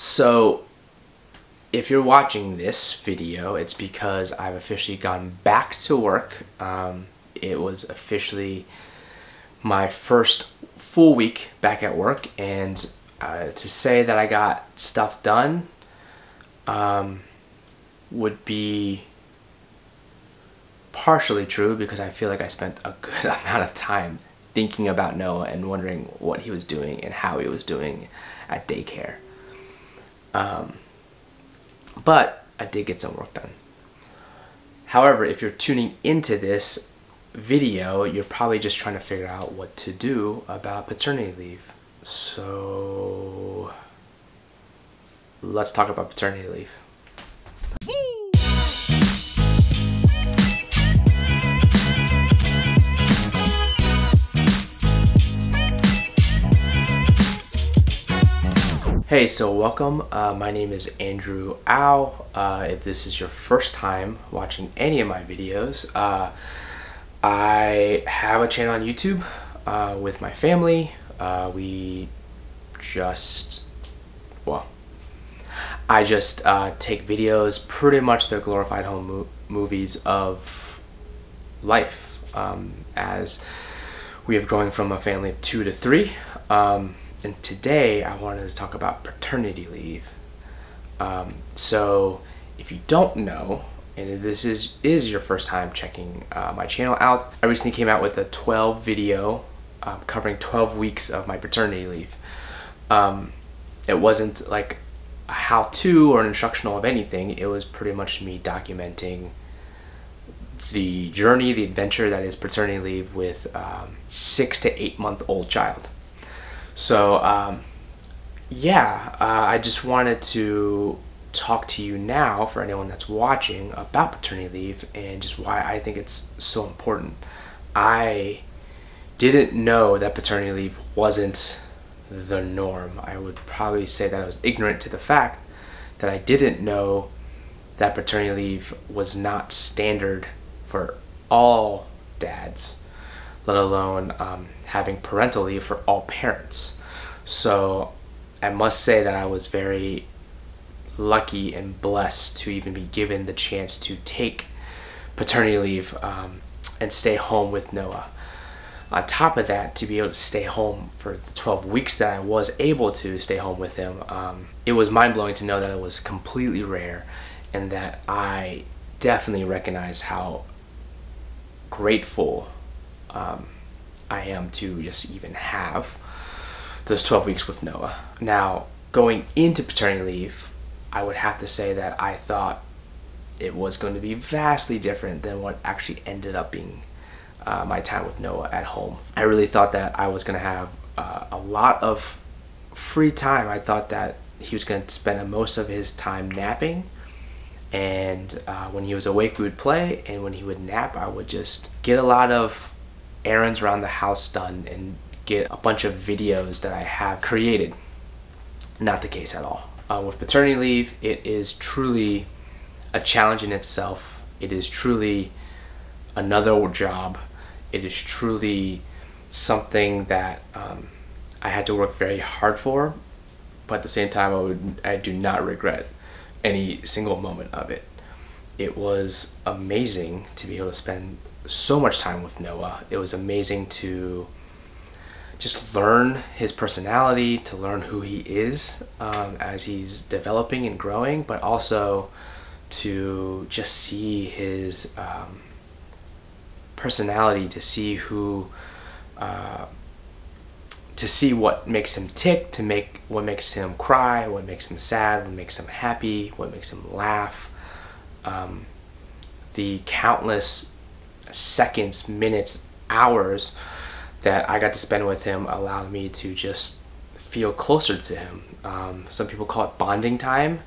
So if you're watching this video, it's because I've officially gone back to work. It was officially my first full week back at work, and to say that I got stuff done would be partially true, because I feel like I spent a good amount of time thinking about Noah and wondering what he was doing and how he was doing at daycare. But I did get some work done. However, if you're tuning into this video, you're probably just trying to figure out what to do about paternity leave. So let's talk about paternity leave. Hey, so welcome. My name is Andrew Au. If this is your first time watching any of my videos, I have a channel on YouTube with my family. I just take videos, pretty much the glorified home movies of life, as we have grown from a family of 2 to 3. And today I wanted to talk about paternity leave. So if you don't know, and if this is your first time checking my channel out, I recently came out with a 12 video covering 12 weeks of my paternity leave. It wasn't like a how-to or an instructional of anything. It was pretty much me documenting the journey, the adventure that is paternity leave with 6 to 8 month old child. So I just wanted to talk to you now, for anyone that's watching, about paternity leave and just why I think it's so important. I didn't know that paternity leave wasn't the norm. I would probably say that I was ignorant to the fact that I didn't know that paternity leave was not standard for all dads, let alone having parental leave for all parents. So I must say that I was very lucky and blessed to even be given the chance to take paternity leave and stay home with Noah. On top of that, to be able to stay home for the 12 weeks that I was able to stay home with him, it was mind-blowing to know that it was completely rare, and that I definitely recognize how grateful I am to just even have those 12 weeks with Noah. Now, going into paternity leave, I would have to say that I thought it was going to be vastly different than what actually ended up being my time with Noah at home. I really thought that I was going to have a lot of free time. I thought that he was going to spend most of his time napping, and when he was awake we would play, and when he would nap I would just get a lot of errands around the house done and get a bunch of videos that I have created. Not the case at all. With paternity leave, it is truly a challenge in itself. It is truly another job. It is truly something that I had to work very hard for, but at the same time I do not regret any single moment of it. It was amazing to be able to spend so much time with Noah. It was amazing to just learn his personality, to learn who he is as he's developing and growing, but also to just see his personality, to see what makes him tick, what makes him cry, what makes him sad, what makes him happy, what makes him laugh. The countless seconds, minutes, hours that I got to spend with him allowed me to just feel closer to him. Some people call it bonding time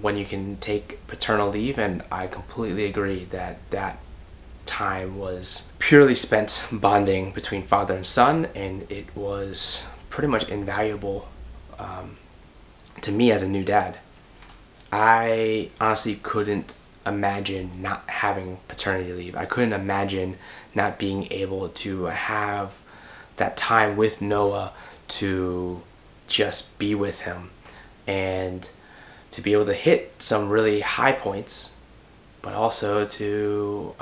when you can take paternal leave, and I completely agree that that time was purely spent bonding between father and son, and it was pretty much invaluable to me as a new dad. I honestly couldn't imagine not having paternity leave. I couldn't imagine not being able to have that time with Noah to just be with him and to be able to hit some really high points, but also to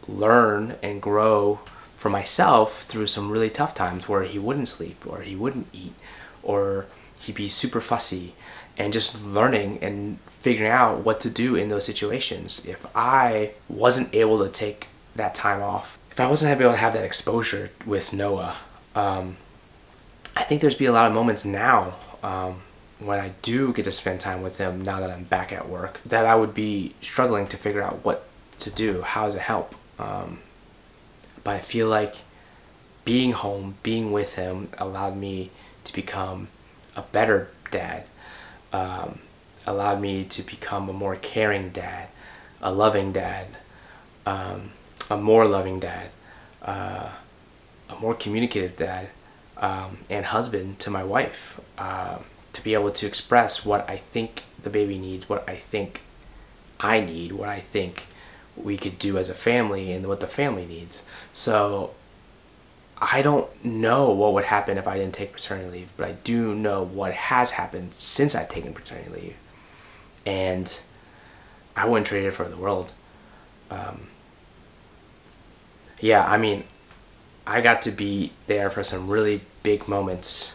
learn and grow for myself through some really tough times where he wouldn't sleep or he wouldn't eat or he'd be super fussy, and just learning and figuring out what to do in those situations. If I wasn't able to take that time off, if I wasn't able to have that exposure with Noah, I think there's be a lot of moments now when I do get to spend time with him now that I'm back at work, that I would be struggling to figure out what to do, how to help. But I feel like being home, being with him allowed me to become a better dad, allowed me to become a more caring dad, a loving dad, a more loving dad, a more communicative dad, and husband to my wife, to be able to express what I think the baby needs, what I think I need, what I think we could do as a family, and what the family needs. So I don't know what would happen if I didn't take paternity leave, but I do know what has happened since I've taken paternity leave, and I wouldn't trade it for the world. Yeah, I mean, I got to be there for some really big moments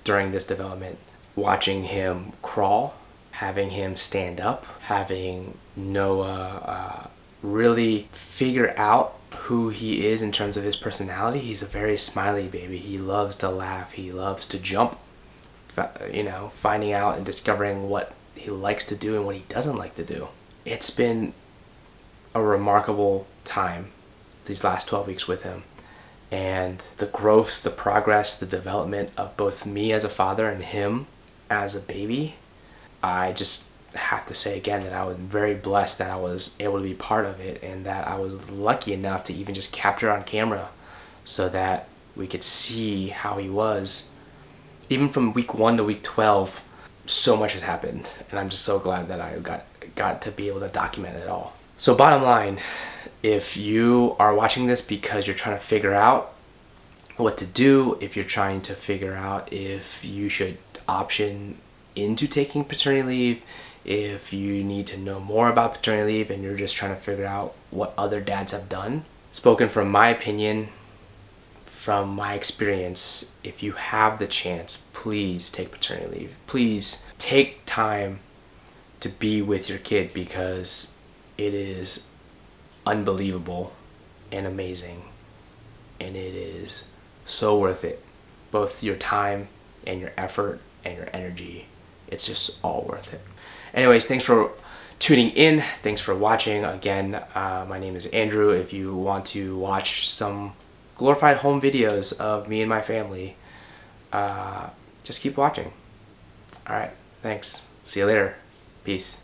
during this development, watching him crawl, having him stand up, having Noah really figure out who he is in terms of his personality. He's a very smiley baby. He loves to laugh. He loves to jump, you know, finding out and discovering what he likes to do and what he doesn't like to do. It's been a remarkable time these last 12 weeks with him, and the growth, the progress, the development of both me as a father and him as a baby. I just have to say again that I was very blessed that I was able to be part of it, and that I was lucky enough to even just capture on camera so that we could see how he was. Even from week 1 to week 12, so much has happened, and I'm just so glad that I got to be able to document it all. So bottom line, if you are watching this because you're trying to figure out what to do, if you're trying to figure out if you should option into taking paternity leave, if you need to know more about paternity leave and you're just trying to figure out what other dads have done, spoken from my opinion, from my experience, if you have the chance, please take paternity leave. Please take time to be with your kid, because it is unbelievable and amazing, and it is so worth it. Both your time and your effort and your energy, it's just all worth it. Anyways, thanks for tuning in. Thanks for watching. Again, my name is Andrew. If you want to watch some glorified home videos of me and my family, just keep watching. All right, thanks. See you later. Peace.